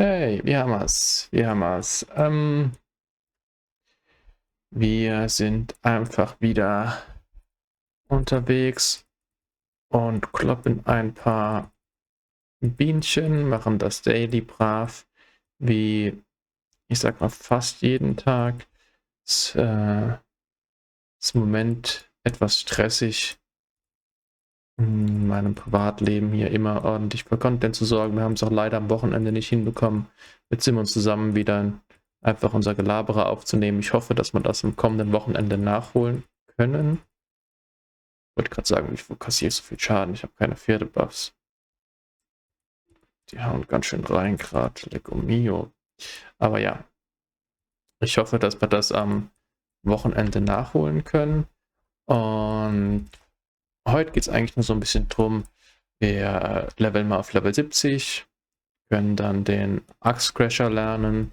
Hey, wir haben es. Wir haben es. Wir sind einfach wieder unterwegs und kloppen ein paar Bienchen, machen das Daily brav, wie ich sag mal fast jeden Tag. Ist im Moment etwas stressig, in meinem Privatleben hier immer ordentlich für Content zu sorgen. Wir haben es auch leider am Wochenende nicht hinbekommen, mit Sim und zusammen wieder einfach unser Gelabere aufzunehmen. Ich hoffe, dass wir das am kommenden Wochenende nachholen können. Ich wollte gerade sagen, ich kassiere so viel Schaden. Ich habe keine Pferdebuffs. Die hauen ganz schön rein gerade. Lecco mio. Aber ja, ich hoffe, dass wir das am Wochenende nachholen können. Und heute geht es eigentlich nur so ein bisschen drum, wir leveln mal auf Level 70, können dann den Axe-Crasher lernen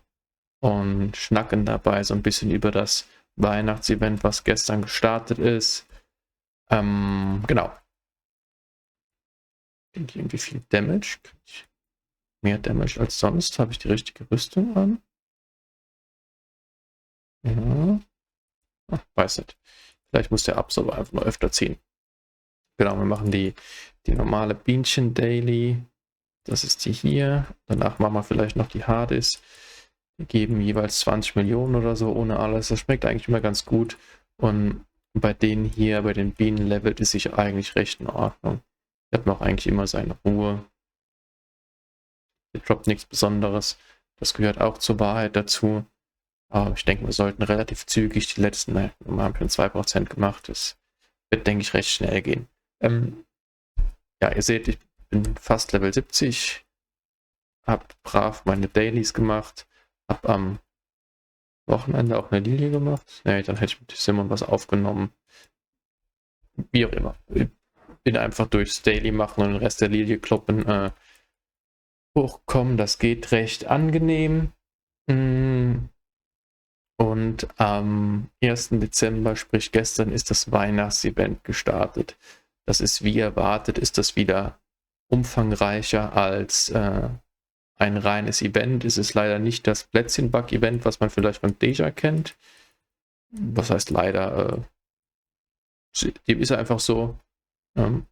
und schnacken dabei so ein bisschen über das Weihnachtsevent, was gestern gestartet ist. Genau. Kriege ich irgendwie viel Damage? Kriege ich mehr Damage als sonst? Habe ich die richtige Rüstung an? Ja. Ach, weiß nicht. Vielleicht muss der Absolver einfach nur öfter ziehen. Genau, wir machen die normale Bienchen-Daily. Das ist die hier. Danach machen wir vielleicht noch die Hardys. Die geben jeweils 20 Millionen oder so ohne alles. Das schmeckt eigentlich immer ganz gut. Und bei denen hier, bei den Bienen, levelt es sich eigentlich recht in Ordnung. Der hat noch eigentlich immer seine Ruhe. Hier droppt nichts Besonderes. Das gehört auch zur Wahrheit dazu. Aber ich denke, wir sollten relativ zügig die letzten, wir haben schon 2% gemacht. Das wird, denke ich, recht schnell gehen. Ja, ihr seht, ich bin fast Level 70. Hab brav meine Dailies gemacht. Hab am Wochenende auch eine Lilie gemacht. Nee, dann hätte ich mit Simon was aufgenommen. Wie auch immer. Ich bin einfach durchs Daily machen und den Rest der Lilie kloppen hochkommen. Das geht recht angenehm. Und am 1. Dezember, sprich gestern, ist das Weihnachtsevent gestartet. Das ist wie erwartet, ist das wieder umfangreicher als ein reines Event. Es ist leider nicht das Plätzchen-Back-Event, was man vielleicht von Deja kennt. Was heißt leider? Die ist einfach so. Und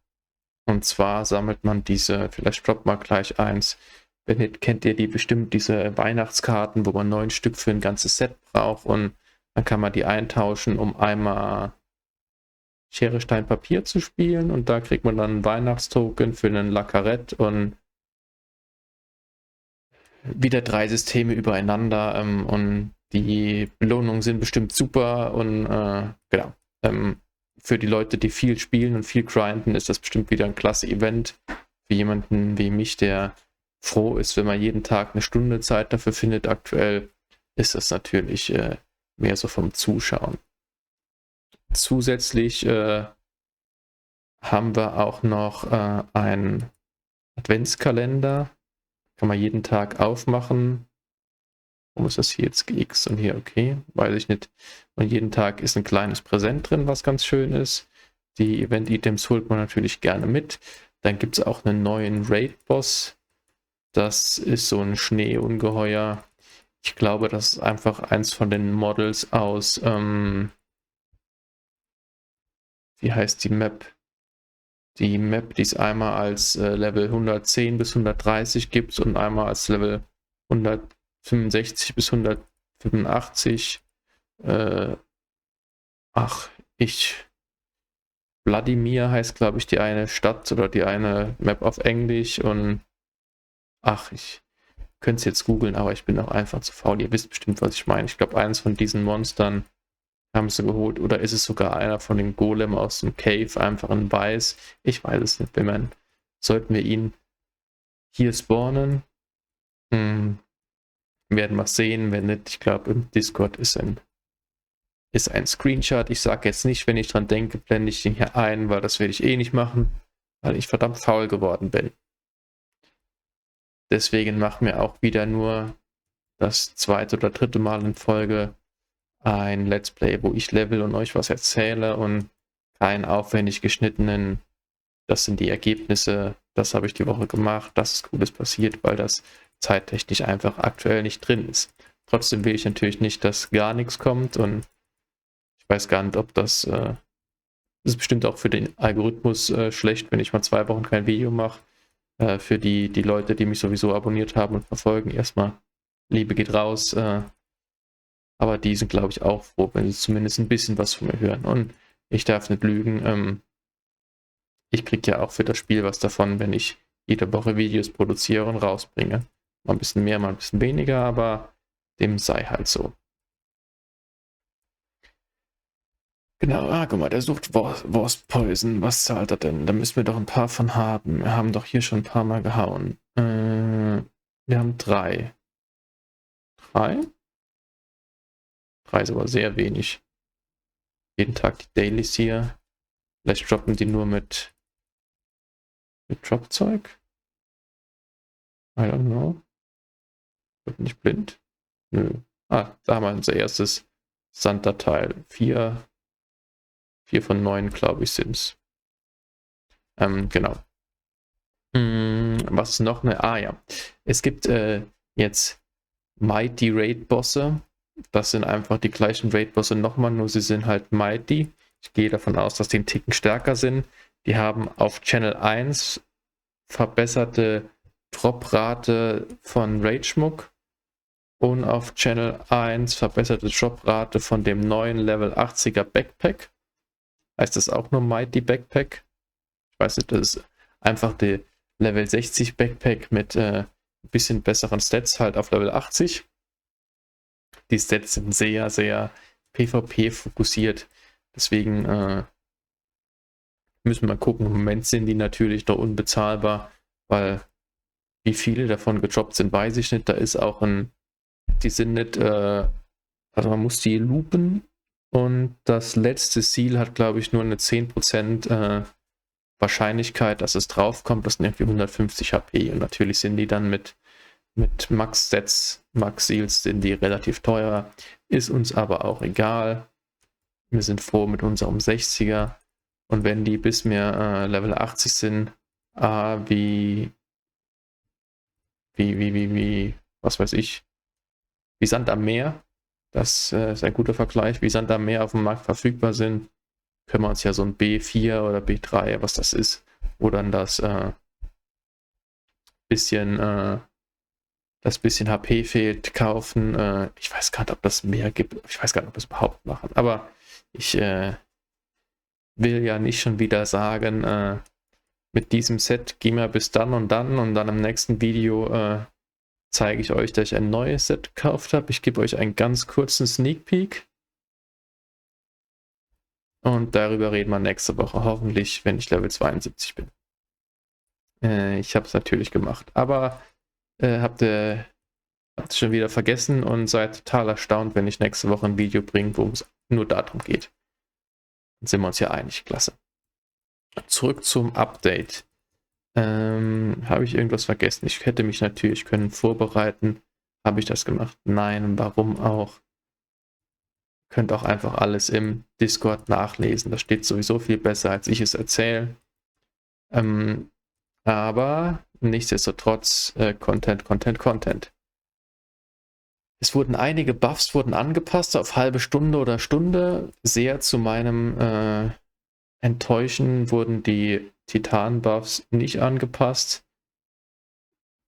zwar sammelt man diese, vielleicht droppt mal gleich eins. Wenn nicht, kennt ihr die bestimmt, diese Weihnachtskarten, wo man 9 Stück für ein ganzes Set braucht und dann kann man die eintauschen, um einmal Schere, Stein, Papier zu spielen und da kriegt man dann einen Weihnachtstoken für einen Lakarett und wieder 3 Systeme übereinander und die Belohnungen sind bestimmt super und genau. Für die Leute, die viel spielen und viel grinden, ist das bestimmt wieder ein klasse Event. Für jemanden wie mich, der froh ist, wenn man jeden Tag eine Stunde Zeit dafür findet. Aktuell ist das natürlich mehr so vom Zuschauen. Zusätzlich haben wir auch noch einen Adventskalender. Kann man jeden Tag aufmachen. Warum ist das hier jetzt gex und hier okay? Weiß ich nicht. Und jeden Tag ist ein kleines Präsent drin, was ganz schön ist. Die Event-Items holt man natürlich gerne mit. Dann gibt es auch einen neuen Raid-Boss. Das ist so ein Schneeungeheuer. Ich glaube, das ist einfach eins von den Models aus, wie heißt die Map? Die Map, die es einmal als Level 110 bis 130 gibt und einmal als Level 165 bis 185. Wladimir heißt, glaube ich, die eine Stadt oder die eine Map auf Englisch und ich könnte es jetzt googeln, aber ich bin auch einfach zu faul. Ihr wisst bestimmt, was ich meine. Ich glaube, eins von diesen Monstern haben sie geholt oder ist es sogar einer von den Golem aus dem Cave, einfach in weiß. Ich weiß es nicht, sollten wir ihn hier spawnen? Werden wir sehen, wenn nicht, ich glaube, im Discord ist ein Screenshot. Ich sage jetzt nicht, wenn ich dran denke, blende ich den hier ein, weil das werde ich eh nicht machen, weil ich verdammt faul geworden bin. Deswegen machen wir auch wieder nur das 2. oder 3. Mal in Folge ein Let's Play, wo ich level und euch was erzähle und keinen aufwendig geschnittenen, das sind die Ergebnisse, das habe ich die Woche gemacht, das ist Cooles passiert, weil das zeittechnisch einfach aktuell nicht drin ist. Trotzdem will ich natürlich nicht, dass gar nichts kommt und ich weiß gar nicht, ob das ist bestimmt auch für den Algorithmus schlecht, wenn ich mal 2 Wochen kein Video mache. Für die Leute, die mich sowieso abonniert haben und verfolgen, erstmal Liebe geht raus. Aber die sind, glaube ich, auch froh, wenn sie zumindest ein bisschen was von mir hören. Und ich darf nicht lügen. Ich kriege ja auch für das Spiel was davon, wenn ich jede Woche Videos produziere und rausbringe. Mal ein bisschen mehr, mal ein bisschen weniger, aber dem sei halt so. Genau, guck mal, der sucht Worst Poison. Was zahlt er denn? Da müssen wir doch ein paar von haben. Wir haben doch hier schon ein paar Mal gehauen. Wir haben 3. 3? 3 ist aber sehr wenig. Jeden Tag die Dailies hier. Vielleicht droppen die nur mit Dropzeug? I don't know. Wird nicht blind? Nö. Da haben wir unser erstes Santa-Teil. 4 von 9, glaube ich, sind es. Genau. Was ist noch? Ja. Es gibt jetzt Mighty Raid-Bosse. Das sind einfach die gleichen Raid-Bosse nochmal, nur sie sind halt Mighty. Ich gehe davon aus, dass die einen Ticken stärker sind. Die haben auf Channel 1 verbesserte Droprate von Raid-Schmuck und auf Channel 1 verbesserte Droprate von dem neuen Level 80er Backpack. Heißt das auch nur Mighty Backpack? Ich weiß nicht, das ist einfach der Level 60 Backpack mit ein bisschen besseren Stats halt auf Level 80. Die Stats sind sehr, sehr PvP fokussiert. Deswegen müssen wir mal gucken. Im Moment sind die natürlich noch unbezahlbar, weil wie viele davon gedroppt sind, weiß ich nicht. Da ist auch die sind nicht, also man muss die loopen und das letzte Seal hat, glaube ich, nur eine 10% Wahrscheinlichkeit, dass es draufkommt. Das sind irgendwie 150 HP und natürlich sind die dann mit Max-Stats, Max-Seals sind die relativ teuer. Ist uns aber auch egal. Wir sind froh mit unserem 60er. Und wenn die bis mir Level 80 sind, wie, was weiß ich, wie Sand am Meer, das ist ein guter Vergleich, wie Sand am Meer auf dem Markt verfügbar sind, können wir uns ja so ein B4 oder B3, was das ist, wo dann das bisschen HP fehlt, kaufen. Ich weiß gar nicht, ob das mehr gibt. Ich weiß gar nicht, ob wir es überhaupt machen. Aber ich will ja nicht schon wieder sagen, mit diesem Set gehen wir bis dann und dann im nächsten Video zeige ich euch, dass ich ein neues Set gekauft habe. Ich gebe euch einen ganz kurzen Sneak Peek. Und darüber reden wir nächste Woche, hoffentlich, wenn ich Level 72 bin. Ich habe es natürlich gemacht. Aber habt ihr schon wieder vergessen und seid total erstaunt, wenn ich nächste Woche ein Video bringe, wo es nur darum geht. Dann sind wir uns ja einig. Klasse. Zurück zum Update. Habe ich irgendwas vergessen? Ich hätte mich natürlich können vorbereiten. Habe ich das gemacht? Nein. Warum auch? Könnt auch einfach alles im Discord nachlesen. Das steht sowieso viel besser, als ich es erzähle. Aber nichtsdestotrotz Content. Es wurden einige Buffs angepasst auf halbe Stunde oder Stunde. Sehr zu meinem Enttäuschen wurden die Titan-Buffs nicht angepasst.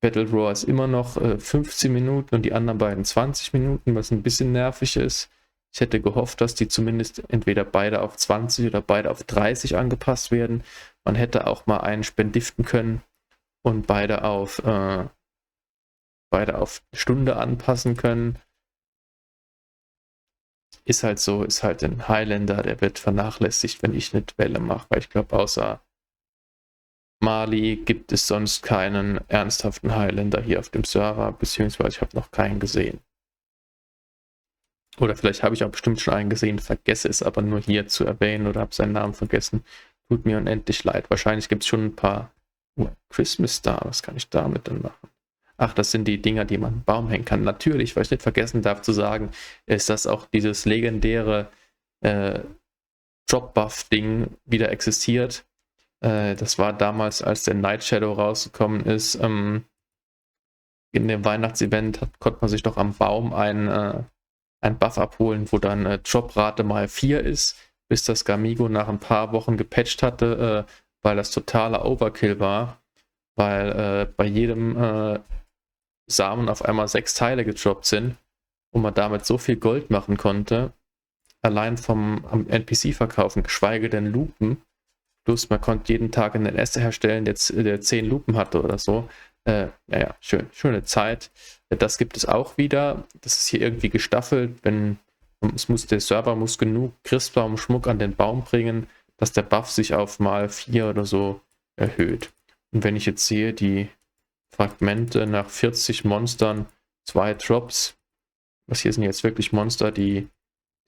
Battle Roar ist immer noch 15 Minuten und die anderen beiden 20 Minuten, was ein bisschen nervig ist. Ich hätte gehofft, dass die zumindest entweder beide auf 20 oder beide auf 30 angepasst werden. Man hätte auch mal einen spendiften können und beide auf Stunde anpassen können. Ist halt so, ist halt ein Highlander, der wird vernachlässigt, wenn ich nicht Welle mache, weil ich glaube, außer Mali gibt es sonst keinen ernsthaften Highlander hier auf dem Server, beziehungsweise ich habe noch keinen gesehen. Oder vielleicht habe ich auch bestimmt schon einen gesehen, vergesse es aber nur hier zu erwähnen oder habe seinen Namen vergessen. Tut mir unendlich leid. Wahrscheinlich gibt es schon ein paar Christmas Star, was kann ich damit denn machen? Ach, das sind die Dinger, die man im Baum hängen kann. Natürlich, weil ich nicht vergessen darf zu sagen, ist, dass auch dieses legendäre Drop-Buff-Ding wieder existiert. Das war damals, als der Night Shadow rausgekommen ist, in dem Weihnachtsevent konnte man sich doch am Baum einen Buff abholen, wo dann Droprate mal 4 ist, bis das Gamigo nach ein paar Wochen gepatcht hatte, weil das totaler Overkill war, weil bei jedem Samen auf einmal 6 Teile gedroppt sind und man damit so viel Gold machen konnte, allein vom NPC verkaufen, geschweige denn Lupen. Plus man konnte jeden Tag einen Ester herstellen, der 10 Lupen hatte oder so. Naja, schöne Zeit. Das gibt es auch wieder. Das ist hier irgendwie gestaffelt. Der Server muss genug Christbaumschmuck an den Baum bringen, dass der Buff sich auf mal 4 oder so erhöht. Und wenn ich jetzt sehe, die Fragmente nach 40 Monstern, 2 Drops. Was hier sind jetzt wirklich Monster, die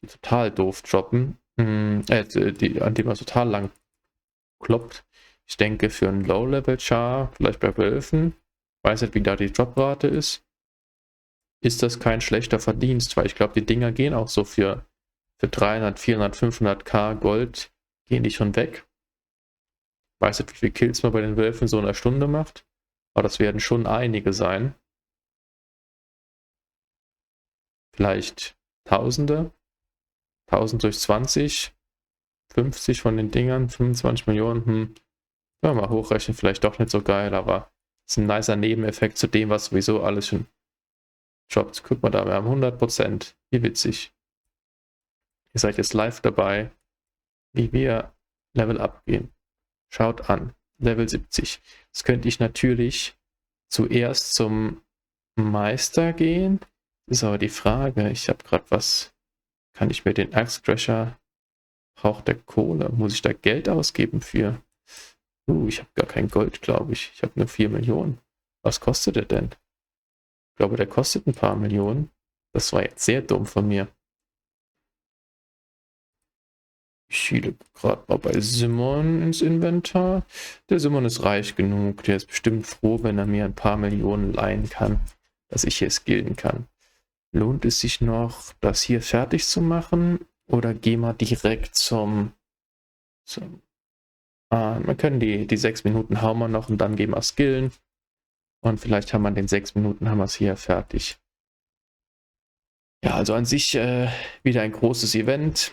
total doof droppen. An die man total lang kloppt. Ich denke für einen Low-Level-Char, vielleicht bei Wölfen, weiß nicht, wie da die Droprate ist das kein schlechter Verdienst, weil ich glaube, die Dinger gehen auch so für 300, 400, 500k Gold, gehen die schon weg. Weiß nicht, wie viele Kills man bei den Wölfen so in einer Stunde macht, aber das werden schon einige sein. Vielleicht Tausende, 1000 durch 20, 50 von den Dingern, 25 Millionen, ja, mal hochrechnen, vielleicht doch nicht so geil, aber ist ein nicer Nebeneffekt zu dem, was sowieso alles schon droppt. Guck mal da, wir haben 100%. Wie witzig. Ihr seid jetzt live dabei, wie wir Level Up gehen. Schaut an, Level 70. Jetzt könnte ich natürlich zuerst zum Meister gehen. Das ist aber die Frage, ich habe gerade was, kann ich mir den Axe Crasher, braucht der Kohle, muss ich da Geld ausgeben für? Ich habe gar kein Gold, glaube ich. Ich habe nur 4 Millionen. Was kostet der denn? Ich glaube, der kostet ein paar Millionen. Das war jetzt sehr dumm von mir. Ich schiele gerade mal bei Simon ins Inventar. Der Simon ist reich genug. Der ist bestimmt froh, wenn er mir ein paar Millionen leihen kann, dass ich hier skillen kann. Lohnt es sich noch, das hier fertig zu machen? Oder gehen wir direkt zum wir können die 6 Minuten hauen wir noch und dann gehen wir skillen. Und vielleicht haben wir in den 6 Minuten haben wir es hier fertig. Ja, also an sich wieder ein großes Event.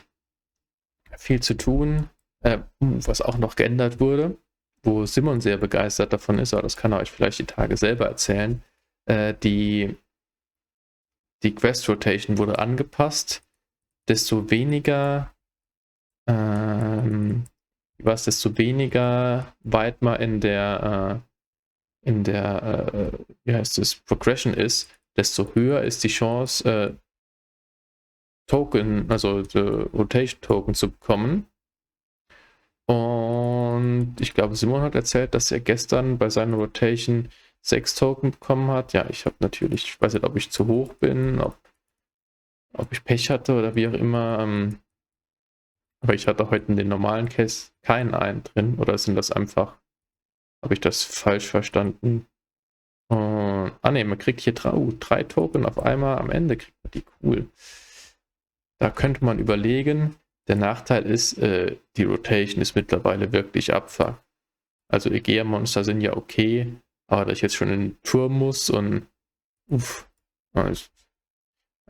Viel zu tun. Was auch noch geändert wurde, wo Simon sehr begeistert davon ist, aber das kann er euch vielleicht die Tage selber erzählen. Die Quest Rotation wurde angepasst. Desto weniger desto weniger weit man in der wie heißt es, Progression ist, desto höher ist die Chance, Token, also Rotation Token zu bekommen. Und ich glaube, Simon hat erzählt, dass er gestern bei seiner Rotation 6 Token bekommen hat. Ja, ich habe natürlich, ich weiß nicht, ob ich zu hoch bin, ob ich Pech hatte oder wie auch immer. Aber ich hatte heute in den normalen Case keinen einen drin. Oder sind das einfach, habe ich das falsch verstanden? Ne, man kriegt hier 3 Token auf einmal. Am Ende kriegt man die, cool. Da könnte man überlegen. Der Nachteil ist, die Rotation ist mittlerweile wirklich Abfuck. Also Egea-Monster sind ja okay, aber dass ich jetzt schon in den Turm muss und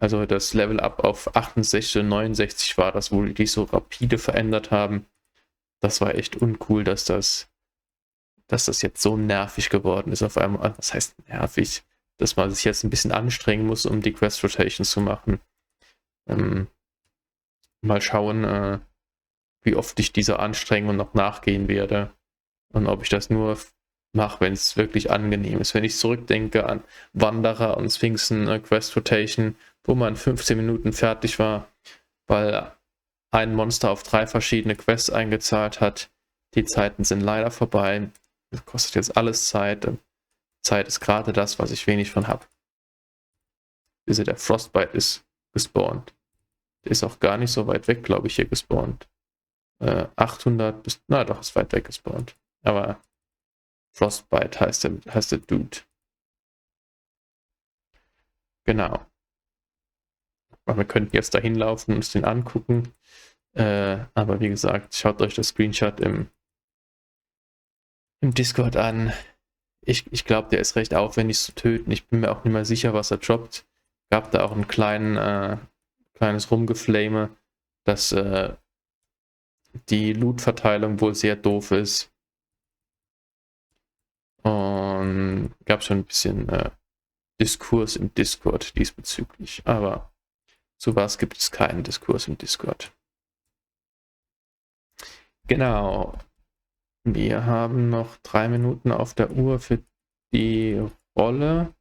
also das Level Up auf 68 und 69 war das, wo die so rapide verändert haben. Das war echt uncool, dass das jetzt so nervig geworden ist auf einmal. Was heißt nervig? Dass man sich jetzt ein bisschen anstrengen muss, um die Quest Rotation zu machen. Mal schauen, wie oft ich dieser Anstrengung noch nachgehen werde und ob ich das nur mache, wenn es wirklich angenehm ist. Wenn ich zurückdenke an Wanderer und Sphinxen Quest Rotation, wo man 15 Minuten fertig war, weil ein Monster auf 3 verschiedene Quests eingezahlt hat. Die Zeiten sind leider vorbei. Das kostet jetzt alles Zeit. Zeit ist gerade das, was ich wenig von habe. Der Frostbite ist gespawnt. Der ist auch gar nicht so weit weg, glaube ich, hier gespawnt. 800 bis, na doch, ist weit weg gespawnt. Aber Frostbite heißt der Dude. Genau. Wir könnten jetzt da hinlaufen und uns den angucken. Aber wie gesagt, schaut euch das Screenshot im Discord an. Ich glaube, der ist recht aufwendig zu töten. Ich bin mir auch nicht mehr sicher, was er droppt. Gab da auch ein kleines Rumgeflame, dass die Loot-Verteilung wohl sehr doof ist. Und gab schon ein bisschen Diskurs im Discord diesbezüglich. Aber zu was gibt es keinen Diskurs im Discord. Genau. Wir haben noch 3 Minuten auf der Uhr für die Rolle.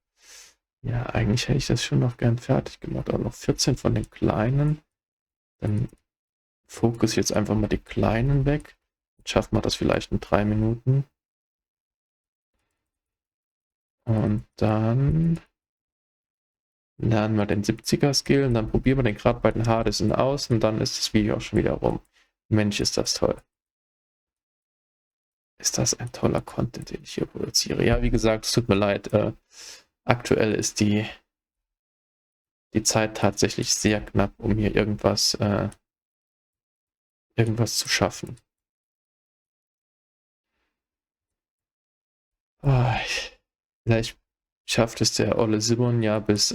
Ja, eigentlich hätte ich das schon noch gern fertig gemacht. Aber noch 14 von den Kleinen. Dann fokus jetzt einfach mal die Kleinen weg. Jetzt schaffen wir das vielleicht in 3 Minuten. Und dann lernen wir den 70er-Skill und dann probieren wir den gerade bei den Hardisen aus und dann ist das Video auch schon wieder rum. Mensch, ist das toll. Ist das ein toller Content, den ich hier produziere. Ja, wie gesagt, es tut mir leid. Aktuell ist die Zeit tatsächlich sehr knapp, um hier irgendwas zu schaffen. Vielleicht schafft es der Olle Simon ja bis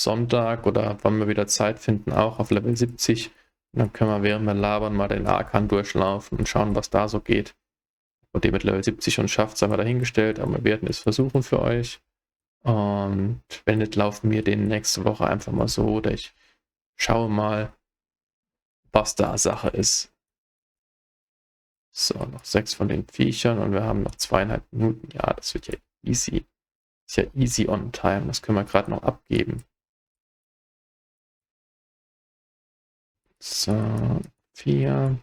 Sonntag oder wann wir wieder Zeit finden, auch auf Level 70. Und dann können wir, während wir labern, mal den Arkan durchlaufen und schauen, was da so geht. Und der mit Level 70 schon schafft, sei mal dahingestellt, aber wir werden es versuchen für euch. Und wenn nicht, laufen wir den nächste Woche einfach mal so, oder ich schaue mal, was da Sache ist. So, noch 6 von den Viechern und wir haben noch 2,5 Minuten. Ja, das wird ja easy. Ist ja easy on time. Das können wir gerade noch abgeben. So, 4.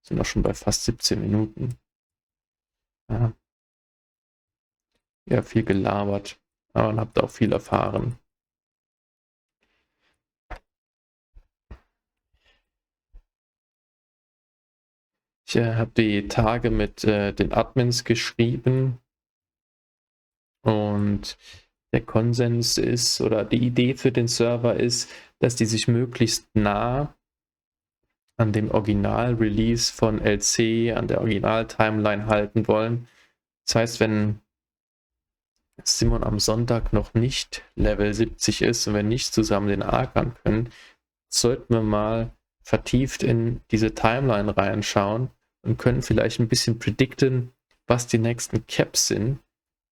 Sind auch schon bei fast 17 Minuten. Ja, viel gelabert, aber habt auch viel erfahren. Ich habe die Tage mit den Admins geschrieben und der Konsens ist, oder die Idee für den Server ist, dass die sich möglichst nah an dem Original-Release von LC, an der Original-Timeline halten wollen. Das heißt, wenn Simon am Sonntag noch nicht Level 70 ist und wir nicht zusammen den Arkan können, sollten wir mal vertieft in diese Timeline reinschauen und können vielleicht ein bisschen predikten, was die nächsten Caps sind,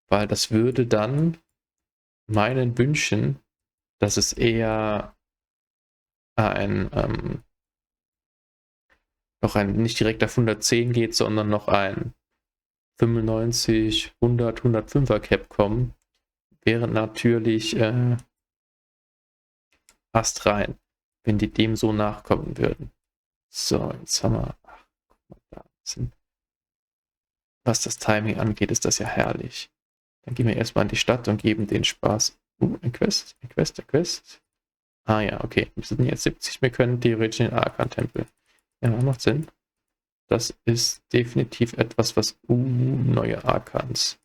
weil das würde dann meinen wünschen, dass es eher noch ein nicht direkt auf 110 geht, sondern noch ein 95, 100, 105er Cap kommen, wäre natürlich Ast rein, wenn die dem so nachkommen würden. So, jetzt haben wir, guck mal, da sind, was das Timing angeht, ist das ja herrlich. Dann gehen wir erstmal in die Stadt und geben den Spaß. Ein Quest, ein Quest, ein Quest. Ah ja, okay. Wir sind jetzt 70, wir können theoretisch in den Arkan-Tempel. Ja, macht Sinn. Das ist definitiv etwas, was... neue Arkans.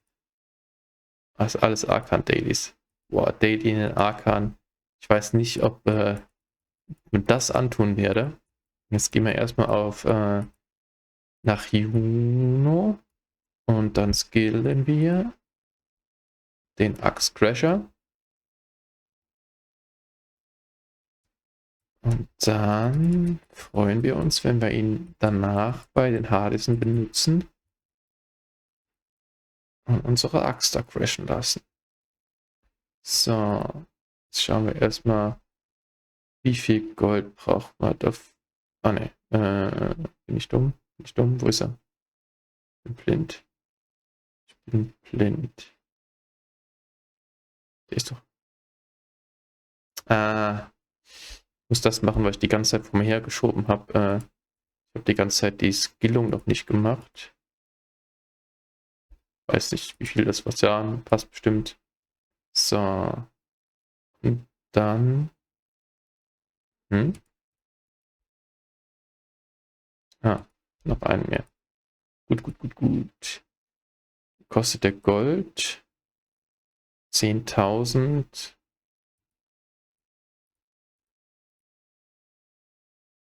Das ist alles Arkan-Dailies. Boah, Daily in den Arkan. Ich weiß nicht, ob ich mir das antun werde. Jetzt gehen wir erstmal auf nach Juno und dann skillen wir den Axe Crasher. Und dann freuen wir uns, wenn wir ihn danach bei den Hardisen benutzen und unsere Axt da crashen lassen. So, jetzt schauen wir erstmal, wie viel Gold braucht man dafür. Ah ne, bin ich dumm? Bin ich dumm? Wo ist er? Ich bin blind. Ich bin blind. Der ist doch... Ich muss das machen, weil ich die ganze Zeit vor mir hergeschoben habe. Ich habe die ganze Zeit die Skillung noch nicht gemacht. Weiß nicht, wie viel das was ja passt bestimmt. So. Und dann. Ah, noch einen mehr. Gut, gut, gut, gut. Kostet der Gold? 10.000.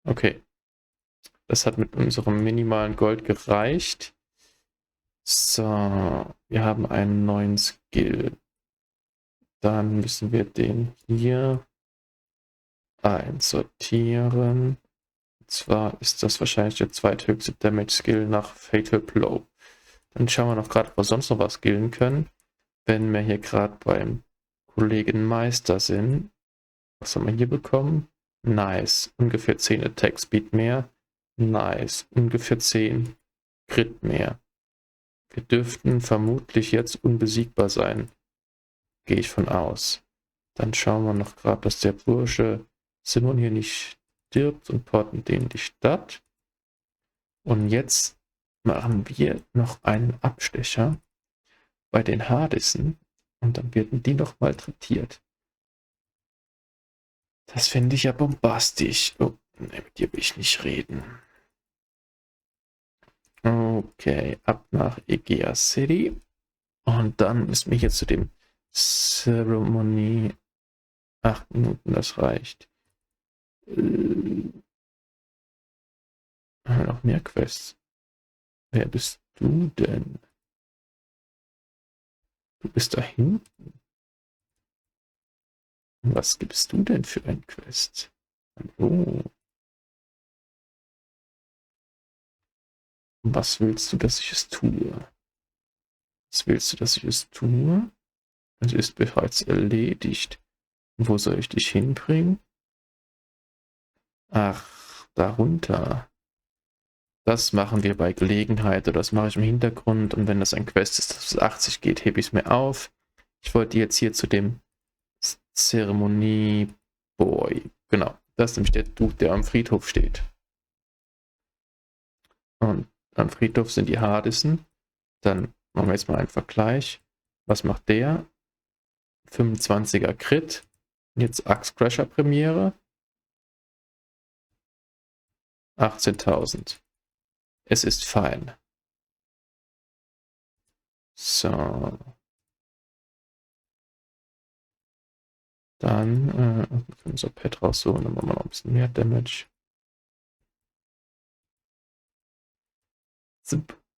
Okay. das hat mit unserem minimalen Gold gereicht. So, wir haben einen neuen Skill. Dann müssen wir den hier einsortieren. Und zwar ist das wahrscheinlich der zweithöchste Damage-Skill nach Fatal Blow. Dann schauen wir noch gerade, ob wir sonst noch was skillen können. Wenn wir hier gerade beim Kollegen Meister sind. Was haben wir hier bekommen? Nice. Ungefähr 10 Attack Speed mehr. Nice. Ungefähr 10 Crit mehr. Wir dürften vermutlich jetzt unbesiegbar sein. Gehe ich von aus. Dann schauen wir noch gerade, dass der Bursche Simon hier nicht stirbt und porten den in die Stadt. Und jetzt machen wir noch einen Abstecher bei den Hardissen und dann werden die noch malträtiert. Das finde ich ja bombastisch. Oh, nee, mit dir will ich nicht reden. Okay, ab nach Egea City. Und dann müssen wir jetzt zu dem Zeremonie. 8 Minuten, das reicht. Noch mehr Quests. Wer bist du denn? Du bist da hinten. Was gibst du denn für ein Quest? Hallo. Was willst du, dass ich es tue? Was willst du, dass ich es tue? Es ist bereits erledigt. Wo soll ich dich hinbringen? Ach, darunter. Das machen wir bei Gelegenheit oder das mache ich im Hintergrund. Und wenn das ein Quest ist, das bis 80 geht, hebe ich es mir auf. Ich wollte jetzt hier zu dem Zeremonie-Boy. Genau, das ist nämlich der Dude, der am Friedhof steht. Und am Friedhof sind die Hardissen. Dann machen wir jetzt mal einen Vergleich. Was macht der? 25er Crit. Jetzt Axe Crusher Premiere. 18.000. Es ist fein. So. Dann können wir so Pet rausholen, dann machen wir noch ein bisschen mehr Damage.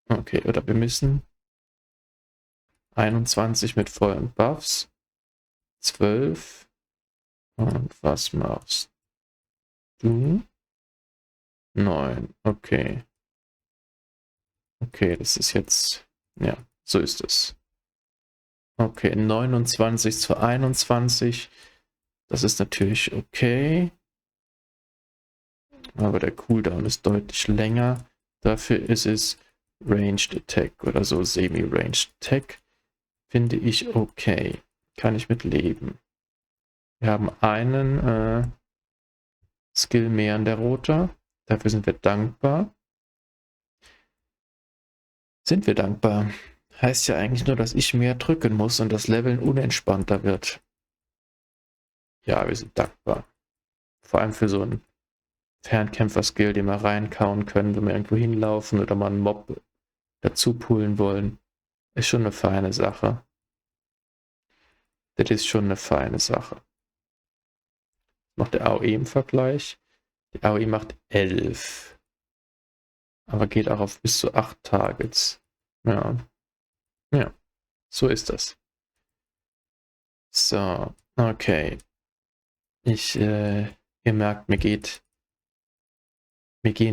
Okay, oder wir müssen 21 mit vollen Buffs. 12. Und was machst du? 9. Okay. Okay, das ist jetzt... Ja, so ist es. Okay, 29 zu 21. Das ist natürlich okay. Aber der Cooldown ist deutlich länger. Dafür ist es Ranged Attack oder so Semi-Ranged Attack. Finde ich okay. Kann ich mit leben. Wir haben einen Skill mehr in der Rota. Dafür sind wir dankbar. Sind wir dankbar? Heißt ja eigentlich nur, dass ich mehr drücken muss und das Leveln unentspannter wird. Ja, wir sind dankbar. Vor allem für so einen Fernkämpfer-Skill, den wir reinkauen können, wenn wir irgendwo hinlaufen oder mal einen Mob dazu pullen wollen. Ist schon eine feine Sache. Das ist schon eine feine Sache. Macht der AOE im Vergleich. Die AOE macht 11. Aber geht auch auf bis zu 8 Targets. Ja. Ja, so ist das. So, okay. Ihr merkt, mir gehen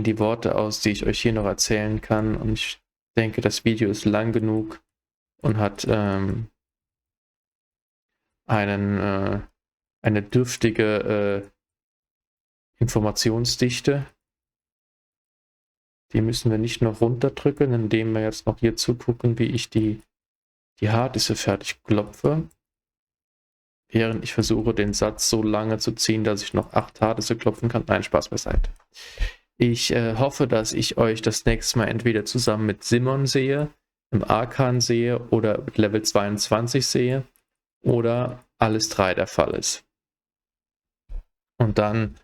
die Worte aus, die ich euch hier noch erzählen kann. Und ich denke, das Video ist lang genug und hat eine dürftige Informationsdichte. Die müssen wir nicht noch runterdrücken, indem wir jetzt noch hier zugucken, wie ich die Hardisse fertig klopfe. Während ich versuche, den Satz so lange zu ziehen, dass ich noch 8 Hardisse klopfen kann. Nein, Spaß beiseite. Ich hoffe, dass ich euch das nächste Mal entweder zusammen mit Simon sehe, im Arkan sehe oder mit Level 22 sehe oder alles 3 der Fall ist. Und dann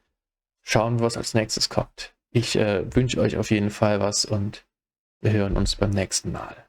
schauen wir, was als nächstes kommt. Ich wünsche euch auf jeden Fall was und wir hören uns beim nächsten Mal.